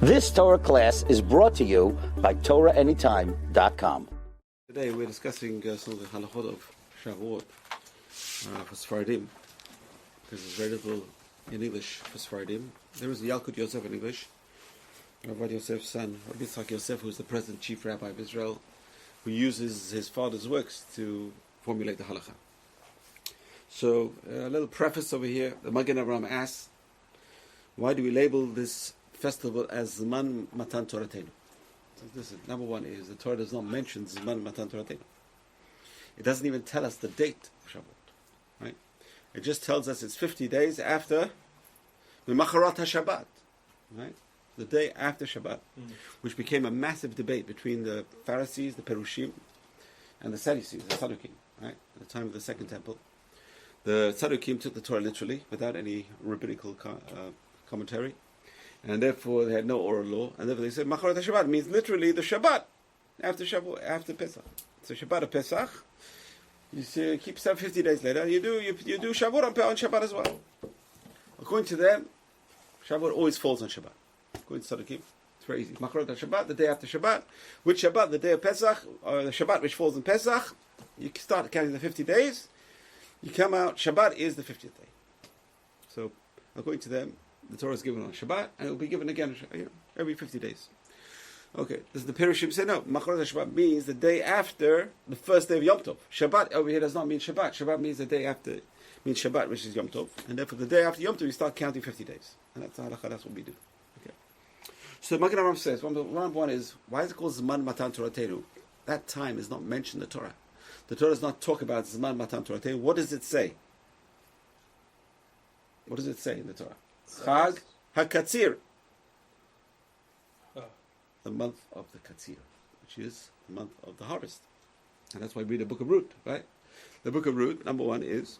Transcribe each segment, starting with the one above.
This Torah class is brought to you by TorahAnytime.com. Today we're discussing some of the halachot of Shavuot for Sephardim, because there's very little in English for Sephardim. There is the Yalkut Yosef in English, Rabbi Yosef's son, Rabbi Yitzchak Yosef, who is the present chief rabbi of Israel, who uses his father's works to formulate the halakha. So, a little preface over here. The Magen Avraham asks, why do we label this festival as Zman Matan Toratenu? So this is, number one is, the Torah does not mention Zman Matan Toratenu. It doesn't even tell us the date of Shavuot. Right? It just tells us it's 50 days after Macharat HaShabbat. Right? The day after Shabbat, which became a massive debate between the Pharisees, the Perushim, and the Sadducees, the Saddukim, right? At the time of the Second Temple. The Saddukim took the Torah literally, without any rabbinical commentary, and therefore they had no oral law, and therefore they said, Macharat HaShabbat means literally the Shabbat, after Shavuot, after Pesach. So Shabbat of Pesach, you see, keep 50 days later, you do Shavuot on Shabbat as well. According to them, Shavuot always falls on Shabbat. According to Saddukim, it's very easy. Macharat HaShabbat, the day after Shabbat. Which Shabbat? The day of Pesach, or the Shabbat which falls in Pesach. You start counting the 50 days. You come out, Shabbat is the 50th day. So, according to them, the Torah is given on Shabbat, and it will be given again every 50 days. Okay, does the Perushim say no? Macharat HaShabbat means the day after the first day of Yom Tov. Shabbat over here does not mean Shabbat. Shabbat means the day after, means Shabbat, which is Yom Tov. And therefore the day after Yom Tov, you start counting 50 days. And that's the halakha, that's what we do. Okay. So Magen Avraham says, one is, why is it called Zman Matan Toratenu? That time is not mentioned in the Torah. The Torah does not talk about Zman Matan Toratenu. What does it say? What does it say in the Torah? Chag HaKatzir. The month of the Katzir, which is the month of the harvest. And that's why we read the book of Ruth, right? The book of Ruth, number one is,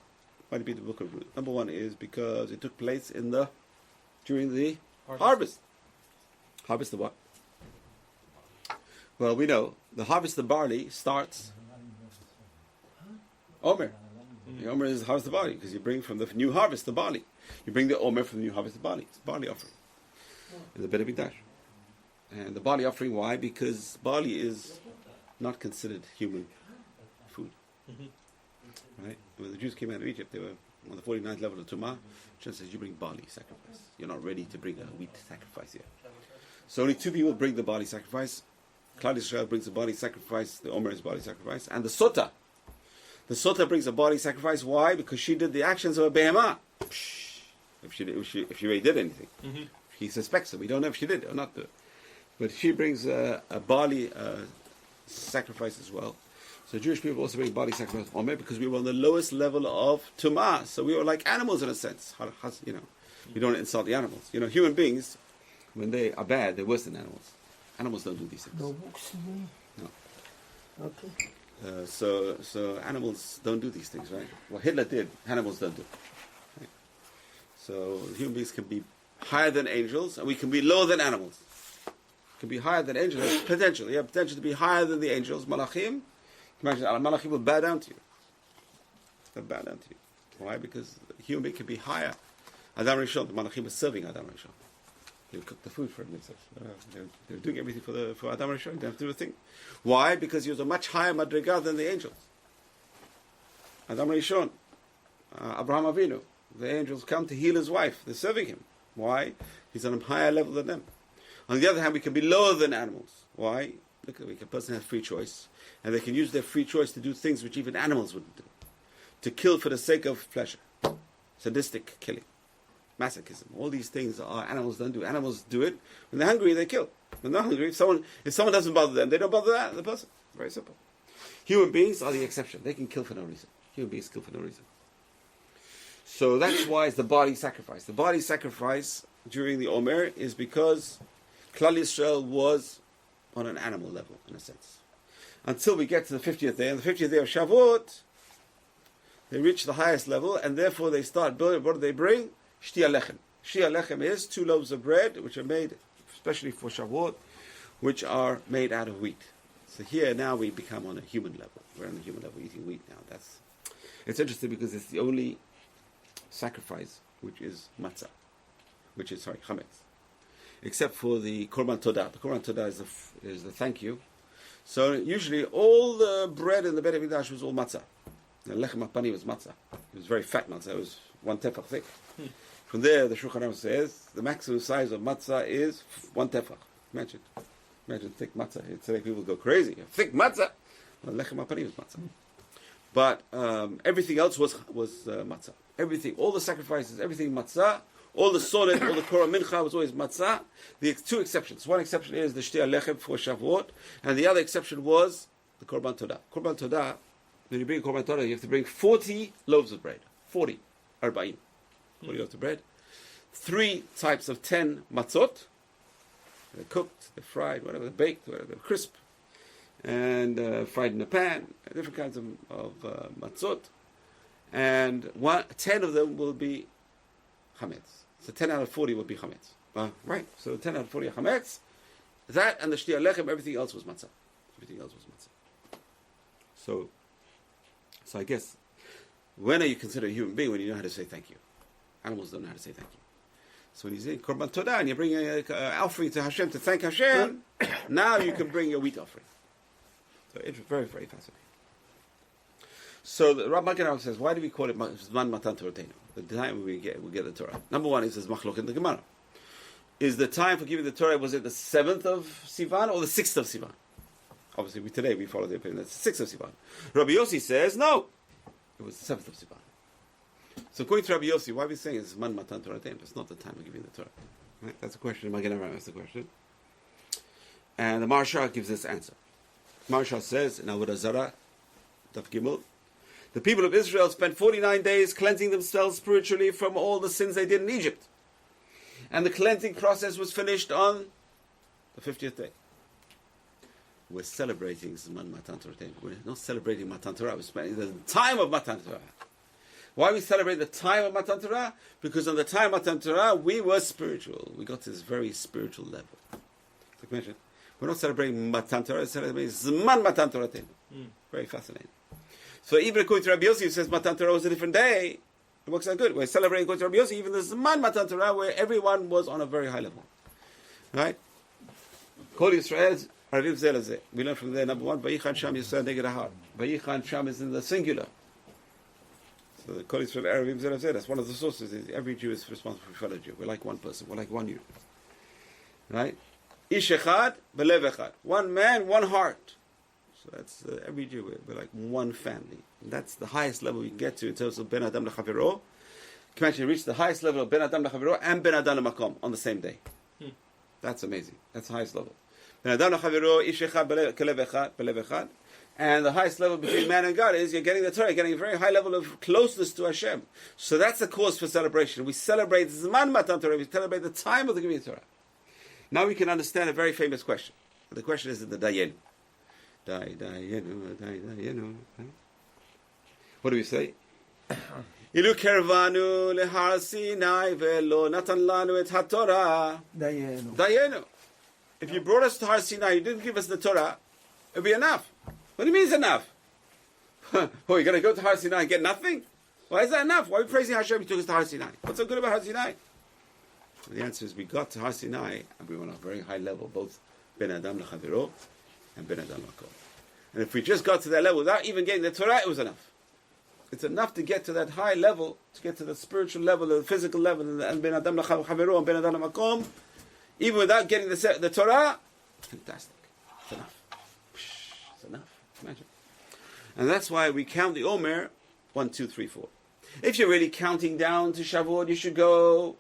why do we read the book of Ruth? Number one is because it took place during the harvest. Harvest of what? Well, we know the harvest of barley starts Omer. The Omer is harvest of barley because you bring from the new harvest the barley. You bring the Omer from the new harvest of barley. It's a barley offering. It's a bit of Mikdash. And the barley offering, why? Because barley is not considered human food. Right? When the Jews came out of Egypt, they were on the 49th level of Tumah. Just says, you bring barley sacrifice. You're not ready to bring a wheat sacrifice yet. So only two people bring the barley sacrifice. Klal Yisrael brings the barley sacrifice, the Omer is barley sacrifice, and the Sota. The Sota brings a barley sacrifice. Why? Because she did the actions of a behemah. If she really did anything. He suspects her. We don't know if she did or not. But she brings a barley sacrifice as well. So Jewish people also bring barley sacrifice Omer because we were on the lowest level of Tumah. So we were like animals in a sense. You don't insult the animals. Human beings, when they are bad, they're worse than animals. Animals don't do these things. No. Okay. So animals don't do these things, right? What Hitler did, animals don't do. Right? So human beings can be higher than angels, and we can be lower than animals. Can be higher than angels. Potential. You have potential to be higher than the angels. Malachim. Imagine Malachim will bow down to you. They'll bow down to you. Why? Because the human being can be higher. Adam Rishon, the Malachim was serving Adam Rishon. They would cook the food for him. They were doing everything for Adam Rishon. They didn't have to do a thing. Why? Because he was a much higher madriga than the angels. Adam Rishon, Abraham Avinu, the angels come to heal his wife. They're serving him. Why? He's on a higher level than them. On the other hand, we can be lower than animals. Why? Look, a person has free choice, and they can use their free choice to do things which even animals wouldn't do. To kill for the sake of pleasure. Sadistic killing. Masochism. All these things animals don't do. Animals do it. When they're hungry, they kill. When they're hungry, if someone doesn't bother them, they don't bother the person. Very simple. Human beings are the exception. They can kill for no reason. Human beings kill for no reason. So that's why it's the body sacrifice. The body sacrifice during the Omer is because Klal Yisrael was on an animal level, in a sense. Until we get to the 50th day. And the 50th day of Shavuot, they reach the highest level, and therefore they start building. What do they bring? Shtia lechem. Shtia lechem is 2 loaves of bread, which are made, especially for Shavuot, which are made out of wheat. So here now we become on a human level. We're on the human level eating wheat now. It's interesting because it's the only sacrifice which is matzah, chametz. except for the Korban Todah. The Korban Todah is the thank you. So usually all the bread in the Beit HaMikdash was all matzah. The lechem hapani was matzah. It was very fat matzah. It was 1 tefach thick. From there, the Shulchan Aruch says the maximum size of matzah is 1 tefach. Imagine thick matzah. Today people go crazy. Thick matzah. Well, lechem hapani was matzah. But everything else was matzah. Everything, all the sacrifices, everything matzah. All the solid, all the Korah Mincha was always matzah. The 2 exceptions. One exception is the Shtei Alechem for Shavuot, and the other exception was the Korban Todah. Korban Todah, when you bring Korban Todah, you have to bring 40 loaves of bread. 40. Arba'in. 40 loaves of bread. 3 types of 10 matzot. They're cooked, they're fried, whatever, they're baked, whatever, they're crisp. And fried in a pan. Different kinds of matzot. And 10 of them will be chametz. So 10 out of 40 would be chametz. Right. So 10 out of 40 are chametz. That and the shtei alechem, everything else was matzah. Everything else was matzah. So I guess, when are you considered a human being? When you know how to say thank you. Animals don't know how to say thank you. So when you say Korban Todah and you bring an offering to Hashem to thank Hashem, now you can bring your wheat offering. So it's very, very fascinating. So the Rav Magen says, why do we call it Zman Matan Torah? The time we get the Torah. Number one is machlok in the Gemara. Is the time for giving the Torah, was it the 7th of Sivan or the 6th of Sivan? Obviously, today we follow the opinion that's the 6th of Sivan. Rabbi Yossi says, no, it was the 7th of Sivan. So according to Rabbi Yossi, why are we saying it's Zman Matan Torah? It's not the time of giving the Torah. Right? That's a question. Magen Avraham asks the question. And the Maharsha gives this answer. Maharsha says, in Avodah Zarah, Daf Gimel, the people of Israel spent 49 days cleansing themselves spiritually from all the sins they did in Egypt. And the cleansing process was finished on the 50th day. We're celebrating Zman Matan Torah. We're not celebrating Matan Torah. We're spending the time of Matan Torah. Why we celebrate the time of Matan Torah? Because on the time of Matan Torah, we were spiritual. We got to this very spiritual level. Like I mentioned, we're not celebrating Matan Torah, we're celebrating Zman Matan Torah. Very fascinating. So even according to Rabbi Yossi, who says Matan Torah was a different day, it works out good. We're celebrating according to Rabbi Yossi, even the Zman Matan Torah, where everyone was on a very high level. Right? Kol Yisrael, Arviv Zelazeh. We learn from there, number one, Vayichan Sham Yisrael Neged Ahar. Vayichan Sham is in the singular. So the Kol Yisrael, Arviv Zelazeh, that's one of the sources. Is every Jew is responsible for fellow Jew. We're like one person. We're like one you. Right? Ish Echad, Belev Echad. One man, one heart. So that's every Jew. We're like one family. And that's the highest level we can get to in terms of Ben Adam L'Chaviro. Can actually reach the highest level of Ben Adam L'Chaviro and Ben Adam L'Makom on the same day. That's amazing. That's the highest level. Ben Adam L'Chaviro, Ish Echad, Belev Echad. And the highest level between man and God is you're getting the Torah, getting a very high level of closeness to Hashem. So that's the cause for celebration. We celebrate Zman Matan Torah. We celebrate the time of the giving of Torah. Now we can understand a very famous question. The question is in the Dayen. What do we say? Ilu kervanu lehar Sinai velo natan lanu et haTorah. Dayenu. If you brought us to Har Sinai, you didn't give us the Torah, it would be enough. What do you mean it's enough? Oh, you're going to go to Har Sinai and get nothing? Why is that enough? Why are we praising Hashem he took us to Har Sinai? What's so good about Har Sinai? Well, the answer is we got to Har Sinai and we were on a very high level, both Ben Adam L'Chaviro and Ben Adam L'Makom. And if we just got to that level without even getting the Torah, it was enough. It's enough to get to that high level, to get to the spiritual level, the physical level, and Ben Adam L'Chaviro and Ben Adam L'Makom, even without getting the Torah, fantastic. It's enough. It's enough. Imagine. And that's why we count the Omer 1, 2, 3, 4. If you're really counting down to Shavuot, you should go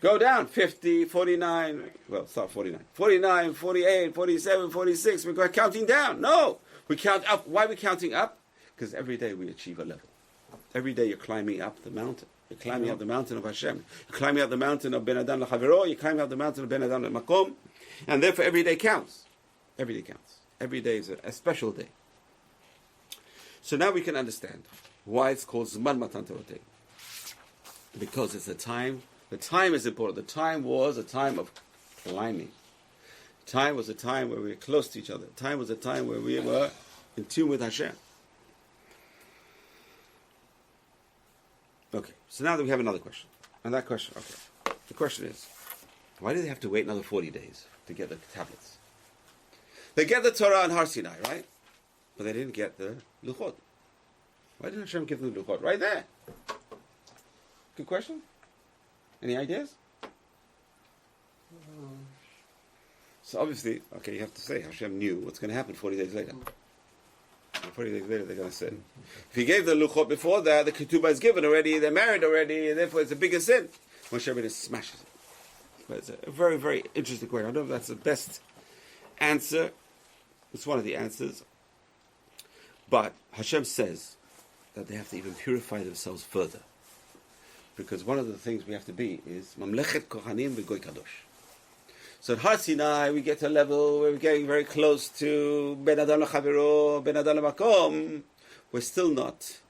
down 50, 49, well, start 49, 49, 48, 47, 46. We're counting down. No, we count up. Why are we counting up? Because every day we achieve a level. Every day you're climbing up the mountain. You're climbing up the mountain of Hashem. You're climbing up the mountain of Ben Adam L'Chaviro. You're climbing up the mountain of Ben Adam L'Makom. And therefore every day counts. Every day counts. Every day is a special day. So now we can understand why it's called Zman Matan Torah. Because it's a time. The time is important. The time was a time of climbing. Time was a time where we were close to each other. Time was a time where we were in tune with Hashem. Okay, so now that we have another question. And that question, okay. The question is, Why do they have to wait another 40 days to get the tablets? They get the Torah on Har Sinai, right? But they didn't get the Luchot. Why didn't Hashem give them the Luchot? Right there. Good question. Any ideas? So obviously, okay, you have to say Hashem knew what's going to happen 40 days later. 40 days later, they're going to sin. If he gave the Luchot before that, the Ketubah is given already, they're married already, and therefore it's a bigger sin. Moshe Rabbeinu smashes it. But it's a very, very interesting question. I don't know if that's the best answer. It's one of the answers. But Hashem says that they have to even purify themselves further. Because one of the things we have to be is Mamlechet Kohanim v'Goy Kadosh. So at Har Sinai, we get to a level where we're getting very close to Ben Adam L'Chavero, Ben Adam L'Makom. We're still not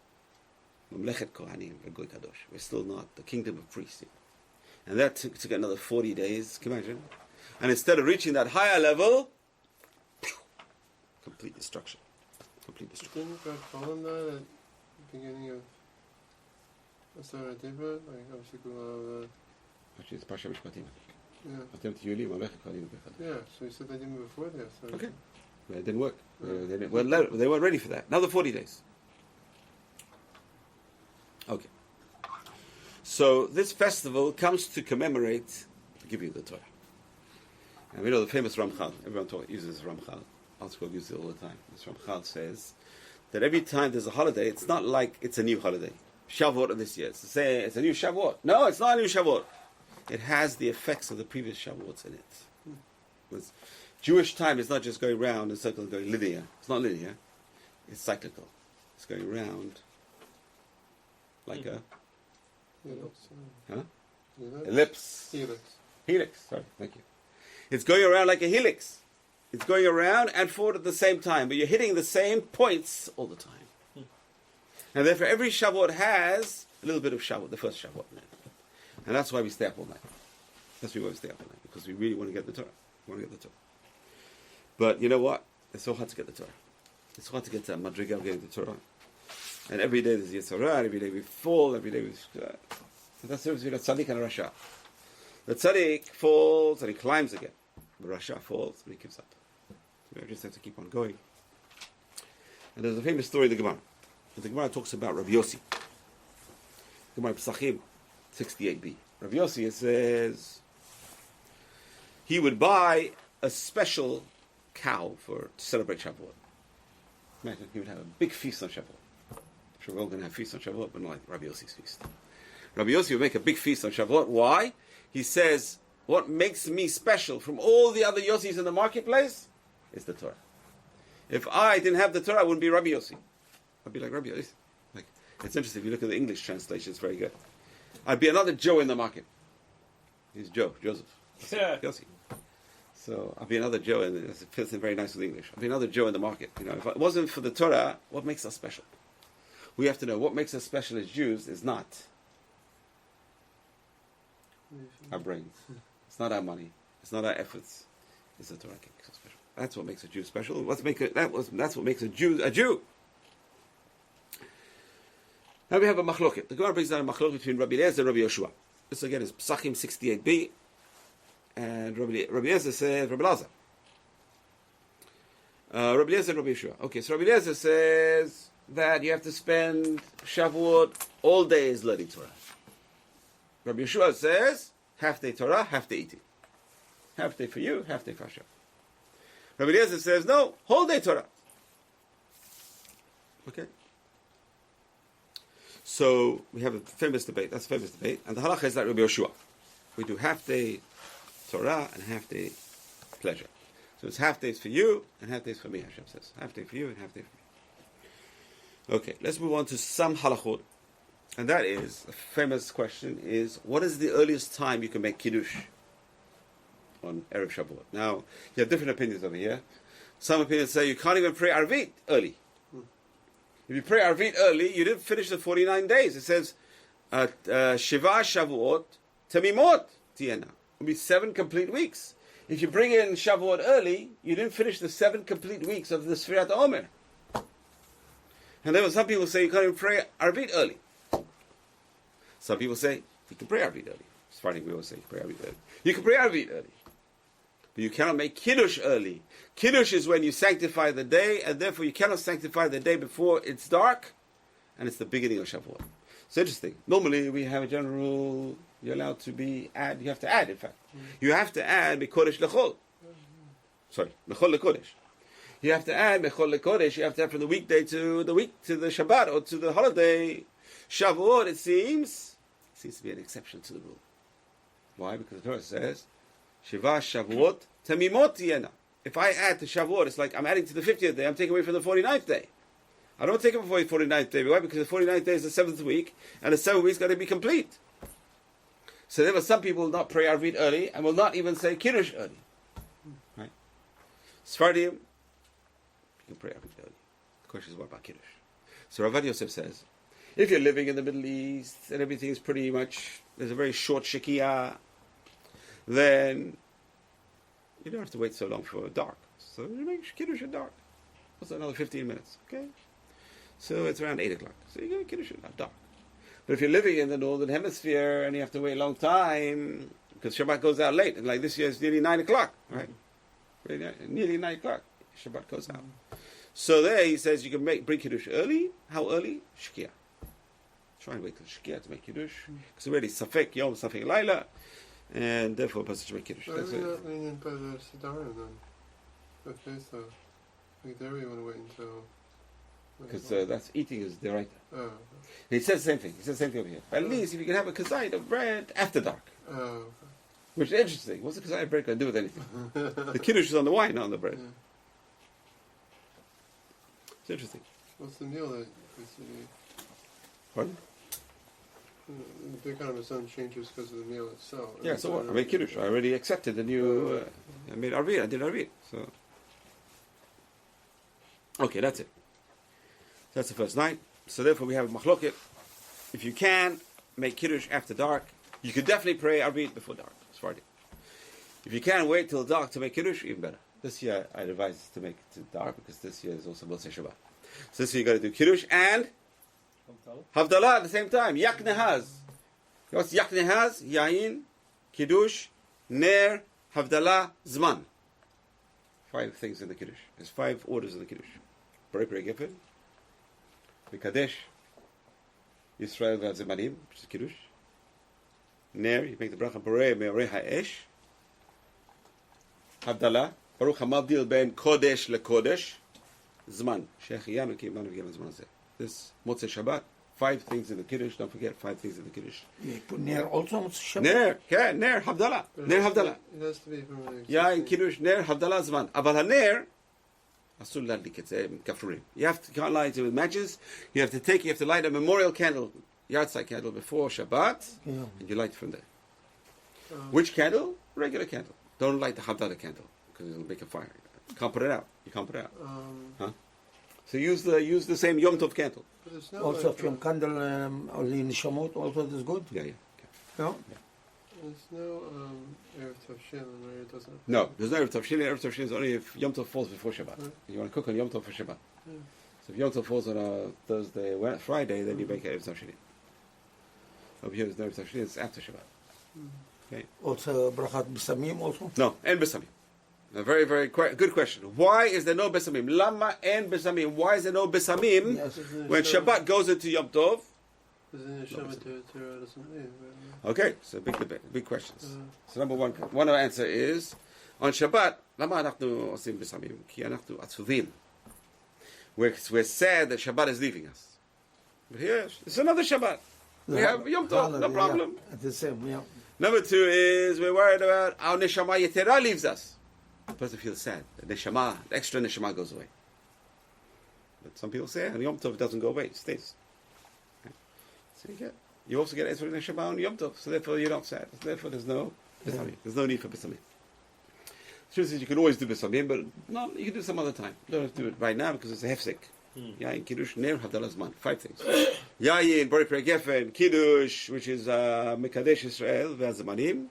Mamlechet Kohanim v'Goy Kadosh. We're still not the kingdom of priests. And that took another 40 days, can you imagine? And instead of reaching that higher level, complete destruction. Complete destruction. Didn't God call him that at the beginning of Asar Adibra? Like, Actually, it's Pasha Mishpatim. yeah. Yeah, So he said that even before that. So okay. But it didn't work. They weren't ready for that. Another 40 days. Okay. So this festival comes to commemorate the giving of the Torah. And we know the famous Ramchal. Everyone uses Ramchal. Altshuler uses it all the time. This Ramchal says that every time there's a holiday, it's not like it's a new holiday. Shavuot of this year. It's the same. It's a new Shavuot. No, it's not a new Shavuot. It has the effects of the previous Shavuots in it. Because Jewish time is not just going round in circles, going linear. It's not linear. It's cyclical. It's going round like a ellipse. Helix. Sorry, thank you. It's going around like a helix. It's going around and forward at the same time, but you're hitting the same points all the time. And therefore, every Shavuot has a little bit of Shavuot, the first Shavuot in it. And that's why we stay up all night. That's why we stay up all night, because we really want to get the Torah. We want to get the Torah. But you know what? It's so hard to get the Torah. It's hard to get to Madriga of getting the Torah. And every day there's Yetzirah, every day we fall, every day we... that's the difference between a tzaddik and a rasha. The tzaddik falls and he climbs again. The rasha falls and he gives up. So we just have to keep on going. And there's a famous story in the Gemara. The Gemara talks about Rabbi Yossi. Gemara Pesachim 68b. Rabbi Yossi, it says he would buy a special cow to celebrate Shavuot. Imagine, he would have a big feast on Shavuot. I'm sure we're all going to have feast on Shavuot, but not like Rabbi Yossi's feast. Rabbi Yossi would make a big feast on Shavuot. Why? He says, what makes me special from all the other Yossis in the marketplace is the Torah. If I didn't have the Torah, I wouldn't be Rabbi Yossi. I'd be like Rabbi Yossi. Like, it's interesting, if you look at the English translation, it's very good. I'd be another Joe in the market. He's Joseph. Yeah. Yossi. So I'd be another Joe, and it fits in very nice with English. I'd be another Joe in the market. You know, if it wasn't for the Torah, what makes us special? We have to know what makes us special as Jews is not our brains. It's not our money. It's not our efforts. It's the Torah that makes us special. That's what makes a Jew special. That's what makes a Jew a Jew. Now we have a machloket. The Gemara brings down a machloket between Rabbi Eliezer and Rabbi Yoshua. This again is Pesachim 68b. And Rabbi Eliezer says, Rabbi Elazar. Rabbi Eliezer and Rabbi Yoshua. Okay, so Rabbi Eliezer says that you have to spend Shavuot all days learning Torah. Rabbi Yoshua says, half day Torah, half day eating. Half day for you, half day for Hashem. Rabbi Eliezer says, no, whole day Torah. Okay? So we have a famous debate. That's a famous debate. And the halacha is like Rabbi Yoshua. We do half day Torah and half day pleasure. So it's half days for you and half days for me, Hashem says. Half day for you and half day for me. Okay, let's move on to some halachot. And that is, a famous question is, what is the earliest time you can make Kiddush on Erev Shavuot? Now, you have different opinions over here. Some opinions say you can't even pray Arvit early. If you pray Arvit early, you didn't finish the 49 days. It says, Shiva Shavuot Tamimot Tiena. It'll be 7 complete weeks. If you bring in Shavuot early, you didn't finish the 7 complete weeks of the Sfirat Omer. And then some people say you can't even pray Arvit early. Some people say you can pray Arvit early. Friday we always say pray Arvit early. You can pray Arvit early. But you cannot make Kiddush early. Kiddush is when you sanctify the day, and therefore you cannot sanctify the day before it's dark, and it's the beginning of Shavuot. It's interesting. Normally we have a general rule, you're allowed to you have to add, in fact. You have to add Mekodesh Lechol. Sorry, Mechol Lekodesh. You have to add Mechol Lekodesh, you have to add from the weekday to the Shabbat, or to the holiday. Shavuot, it seems to be an exception to the rule. Why? Because the Torah says, Shiva Shavuot Tamimot Yena. If I add to Shavuot, it's like I'm adding to the 50th day, I'm taking away from the 49th day. I don't take it before the 49th day. Why? Because the 49th day is the 7th week, and the 7th week's got to be complete. So there were some people who will not pray Arvit early, and will not even say Kiddush early. Right? Sephardim, you can pray Arvit early. The question is, what about Kiddush? So Rav Yosef says, if you're living in the Middle East, and everything is pretty much, there's a very short Shekiah, then you don't have to wait so long for dark. So you make Kiddush at dark. What's another 15 minutes? Okay? So it's around 8 o'clock. So you get Kiddush at dark. But if you're living in the Northern Hemisphere and you have to wait a long time, because Shabbat goes out late, and like this year it's nearly 9 o'clock, right? Nearly 9 o'clock, Shabbat goes out. So there he says you can bring Kiddush early. How early? Shkia. Try and wait till Shkia to make Kiddush. Because already Safek Yom, Safek Laila, and therefore a person should make Kiddush. Why are we not lenient by the Siddharim then? Okay, so like there we want to wait until... Because that's eating is deraita. Oh, okay. He says the same thing. He says the same thing over here. But at least if you can have a kazayit of bread after dark. Oh, okay. Which is interesting. What's the kazayit of bread going to do with anything? The Kiddush is on the wine, not on the bread. Yeah. It's interesting. What's the meal that we see? Pardon? The kind of sun changes because of the meal itself. Yeah, so what? I made Kiddush. I already accepted the new... I made Arvit. I did Arvit. So... Okay, that's it. That's the first night. So therefore we have a machloket. If you can make Kiddush after dark, you could definitely pray Arvit before dark. It's Friday. If you can wait till dark to make Kiddush, even better. This year I advise to make it dark because this year is also Motzei Shabbat. So this year you got to do Kiddush and Havdalah at the same time. Yak Nehaz. What's Yak Nehaz? Yain, Kiddush, Ner, Havdalah, Zman. 5 things in the Kiddush. There's 5 orders in the Kiddush. Bari Bari Gefen, Mekadesh, Yisrael V'Azemanim, which is Kiddush. Ner, you make the bracha Borei Me'orei Ha'esh. Havdalah, Baruch HaMavdil Ben Kodesh LeKodesh. Zman, Shechianu Ki'imanu V'Gem Zman Zeh. This Motzei Shabbat, 5 things in the Kiddush. Don't forget 5 things in the Kiddush. You put Ner also on Shabbat? Ner, yeah, Ner, Havdalah. Ner, Havdalah. It has to be from an Yeah, in Kiddush, Ner, Havdalah, Zman. Aval HaNer, Asur Ladlik, it's Kafrurim. You can't light it with matches. You have to light a memorial candle, yahrzeit candle before Shabbat, and you light from there. Which candle? Regular candle. Don't light the Havdalah candle, because it'll make a fire. You can't put it out. Huh? So use the same Yom Tov candle. But it's not Also like, from candle only in Shamot also is good? Yeah. No? there's no Erev Tavshin where it doesn't. No, there's no Erev Tavshin. Erev Tavshin is only if Yom Tov falls before Shabbat. Right. You want to cook on Yom Tov for Shabbat. Yeah. So if Yom Tov falls on a Thursday, Friday, then you make Erev Tavshin. Over here, there's no Erev Tavshin. It's after Shabbat. Okay. Also Brachat B'Samim also? No, and Besamim. A very, very good question. Why is there no Besamim? Lama and Besamim. Why is there no Besamim Yes. when Shabbat goes into Yom Tov? Because in the Shabbat Torah doesn't leave. Okay, so big debate, big questions. So number one answer is, on Shabbat, למה אנחנו עושים בסמים? כי אנחנו עצובים. We're sad that Shabbat is leaving us. But here, it's another Shabbat. We have Yom Tov, no problem. Yeah, at the same, yeah. Number 2 is, we're worried about how Neshama Yetera leaves us. The person feels sad. The Neshama, the extra Neshama goes away. But some people say, on Yom Tov it doesn't go away, it stays. Okay. So you also get extra Neshama on Yom Tov, so therefore you're not sad. Therefore there's no Besamim. There's no need for Besamim. The truth is you can always do Besamim, but no, you can do it some other time. You don't have to do it right now because it's a hefsek. Yain, Kiddush, Ner, Havdalah, Zman. 5 things. Yain, Bori Prei Gefen, Kiddush, which is Mekadesh Israel, V'Azemanim.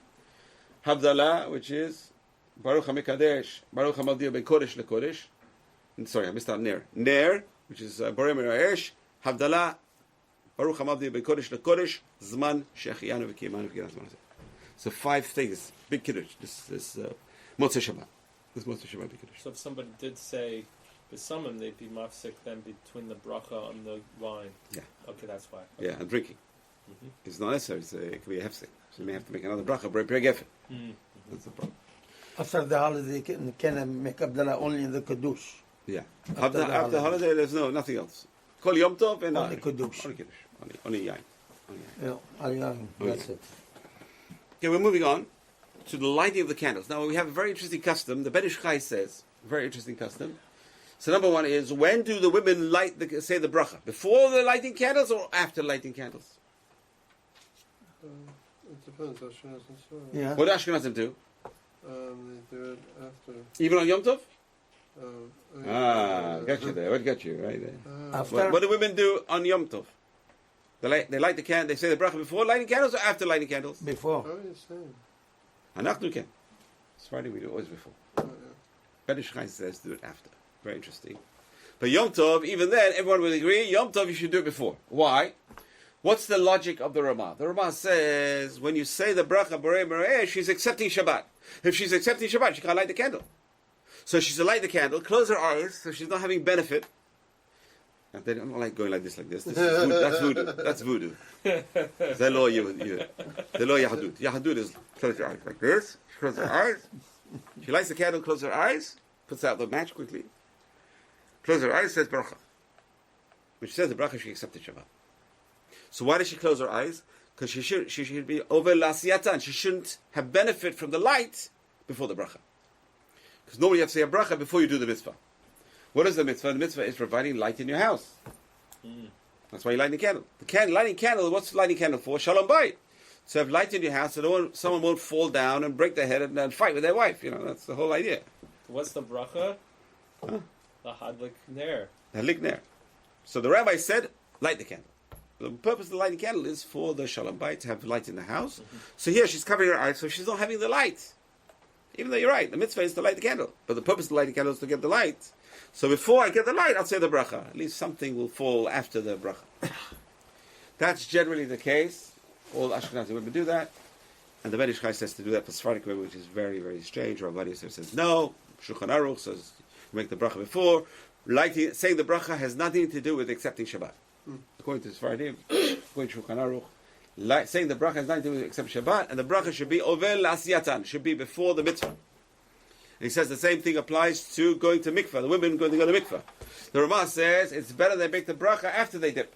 Havdalah, which is Baruch HaMekadesh, Baruch HaMavdil Ben Kodesh LeKodesh. Sorry, I missed out Ner. Ner, which is Borei Me'orei Havdalah, Baruch HaMavdil Ben Kodesh LeKodesh, Zman, Shechianu V'Ki'imanu V'Gem Zman. So 5 things, big kiddush. This Motzei Shabbat. This Motzei Shabbat big kiddush. So if somebody did say besamim, they'd be mafsik then between the bracha on the wine. Yeah. Okay, that's why. Yeah, and drinking. Mhm. It's not necessary. It could be a hefsek. So you may have to make another bracha, but gefen. Mhm. That's the problem. After the holiday, can I make Abdullah only in the Kiddush? Yeah. After After the holiday, there's nothing else. Call Yom Tov and Only Kiddush. Only Kiddush. Only Yain. Yeah, that's it. Okay, we're moving on to the lighting of the candles. Now, we have a very interesting custom. The Ben Ish Chai says, very interesting custom. So number one is, when do the women say the bracha? Before they're lighting candles or after lighting candles? It depends. Ashkenaz and so on. Yeah. What do Ashkenazim do? They do it after. Even on Yom Tov? Yeah. Got you there. What got you right there? After What do women do on Yom Tov? They light the candle. They say the bracha before lighting candles or after lighting candles? before. How are you saying? Anachnu ken. It's Friday we do always before. Oh, yeah. Ben Ish Chai says do it after. Very interesting. But Yom Tov, even then, everyone will agree, Yom Tov you should do it before. Why? What's the logic of the Ramah? The Ramah says, when you say the bracha Borei Mereh, she's accepting Shabbat. If she's accepting Shabbat, she can't light the candle. So she's to light the candle, close her eyes, so she's not having benefit. And they don't like going like this. This is voodoo. That's voodoo. The law Yahadut. Yahadut is close your eyes like this. She closes her eyes. She lights the candle, closes her eyes, puts out the match quickly. Closes her eyes, says bracha. When she says the bracha, she accepted Shabbat. So why does she close her eyes? Because she should be over lasiyatan. She shouldn't have benefit from the light before the bracha. Because normally you have to say a bracha before you do the mitzvah. What is the mitzvah? The mitzvah is providing light in your house. That's why you light the candle. Lighting candle, what's lighting candle for? Shalom bayit. So have light in your house so someone won't fall down and break their head and fight with their wife. That's the whole idea. What's the bracha? The hadlik ner. Halik ner. So the rabbi said, light the candle. The purpose of the lighting candle is for the shalom bayit, to have light in the house. So here she's covering her eyes, so she's not having the light. Even though you're right, the mitzvah is to light the candle. But the purpose of the lighting candle is to get the light. So before I get the light, I'll say the bracha. At least something will fall after the bracha. That's generally the case. All Ashkenazi women do that. And the Ben Ish Chai says to do that for Sephardic women, which is very, very strange. Rav Ovadia says no. Shulchan Aruch says you make the bracha before. Saying the bracha has nothing to do with accepting Shabbat. According to Sephardim, according to Shulchan Aruch, saying the bracha has nothing to do with accepting Shabbat, and the bracha should be over l'asiyatan, should be before the mitzvah. And he says the same thing applies to going to mikvah. The women going to go to mikvah. The Ramah says it's better they make the bracha after they dip.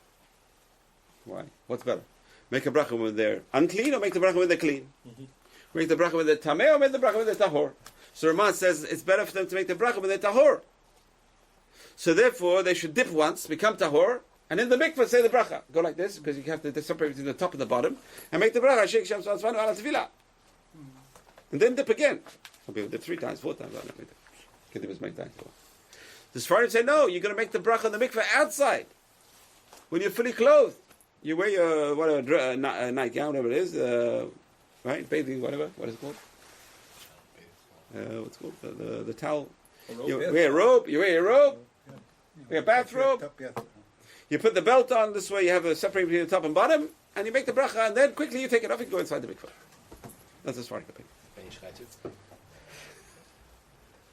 Why? What's better? Make a bracha when they're unclean, or make the bracha when they're clean? Make the bracha when they're tameh, or make the bracha when they're tahor? So Ramah says it's better for them to make the bracha when they're tahor. So therefore, they should dip once, become tahor, and in the mikvah say the bracha. Go like this, because you have to separate between the top and the bottom, and make the bracha, Sheikh Sham Tzvanu ala Tefillah. And then dip again. Some people dip 3 times, 4 times. Can dip as many times. The Sephardim say, no, you're going to make the bracha in the mikvah outside. When you're fully clothed. You wear your whatever nightgown, whatever it is, right? Bathing, whatever. What is it called? What's it called? The towel. You wear a robe. You wear your robe. Wear a bathrobe. You put the belt on this way. You have a separate between the top and bottom, and you make the bracha, and then quickly you take it off and go inside the mikvah. That's as far as I can.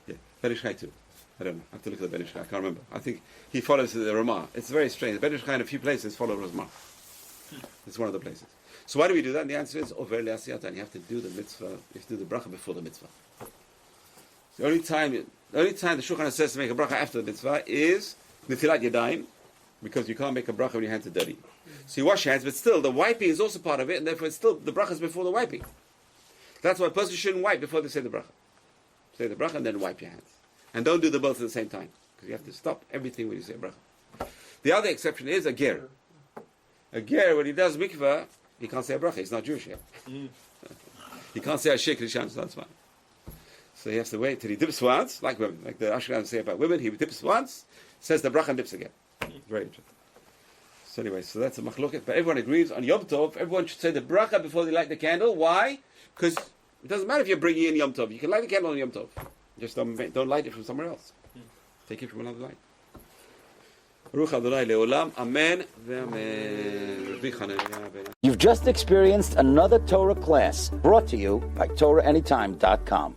Yeah, Ben Ish Chai too. I don't know. I have to look at the Ben Ish Chai. I can't remember. I think he follows the Ramah. It's very strange. The Ben Ish Chai in a few places follow Ramah. It's one of the places. So why do we do that? And the answer is over le'asiyatan. You have to do the mitzvah. You have to do the bracha before the mitzvah. The only time the Shulchan Aruch says to make a bracha after the mitzvah is netilat yadayim, because you can't make a bracha when your hands are dirty. So you wash your hands, but still the wiping is also part of it, and therefore it's still the bracha is before the wiping. That's why a person shouldn't wipe before they say the bracha. Say the bracha and then wipe your hands, and don't do the both at the same time, because you have to stop everything when you say bracha. The other exception is a ger. A ger, when he does mikvah, he can't say a bracha. He's not Jewish yet. He can't say a sheikh rishon, so that's fine. So he has to wait till he dips once, like women, like the Ashkenazim say about women. He dips once, says the bracha and dips again. Very interesting. So anyway, so that's a machloket. But everyone agrees on Yom Tov. Everyone should say the bracha before they light the candle. Why? Because it doesn't matter if you're bringing in Yom Tov. You can light the candle on Yom Tov. Just don't light it from somewhere else. Take it from another light. Baruch Adonai leolam. Amen ve'amen. Rabbi Chananya ben You've just experienced another Torah class brought to you by TorahAnytime.com.